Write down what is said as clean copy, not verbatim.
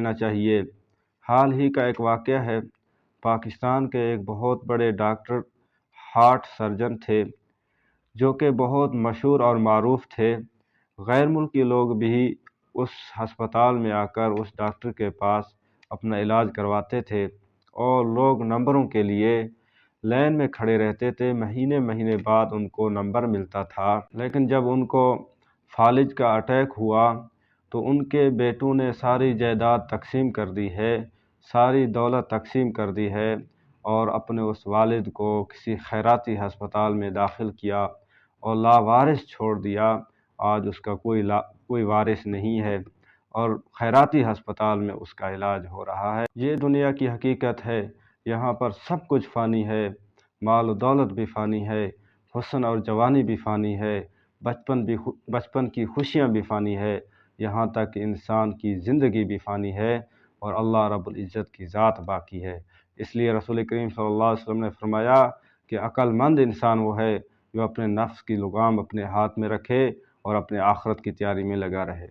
لینا چاہیے۔ حال ہی کا ایک واقعہ ہے، پاکستان کے ایک بہت بڑے ڈاکٹر ہارٹ سرجن تھے جو کہ بہت مشہور اور معروف تھے۔ غیر ملکی لوگ بھی اس ہسپتال میں آ کر اس ڈاکٹر کے پاس اپنا علاج کرواتے تھے اور لوگ نمبروں کے لیے لائن میں کھڑے رہتے تھے۔ مہینے مہینے بعد ان کو نمبر ملتا تھا، لیکن جب ان کو فالج کا اٹیک ہوا تو ان کے بیٹوں نے ساری جائیداد تقسیم کر دی ہے، ساری دولت تقسیم کر دی ہے اور اپنے اس والد کو کسی خیراتی ہسپتال میں داخل کیا اور لاوارث چھوڑ دیا۔ آج اس کا کوئی وارث نہیں ہے اور خیراتی ہسپتال میں اس کا علاج ہو رہا ہے۔ یہ دنیا کی حقیقت ہے، یہاں پر سب کچھ فانی ہے، مال و دولت بھی فانی ہے، حسن اور جوانی بھی فانی ہے، بچپن کی خوشیاں بھی فانی ہے، یہاں تک کہ انسان کی زندگی بھی فانی ہے اور اللہ رب العزت کی ذات باقی ہے۔ اس لیے رسول کریم صلی اللہ علیہ وسلم نے فرمایا کہ عقل مند انسان وہ ہے جو اپنے نفس کی لگام اپنے ہاتھ میں رکھے اور اپنے آخرت کی تیاری میں لگا رہے۔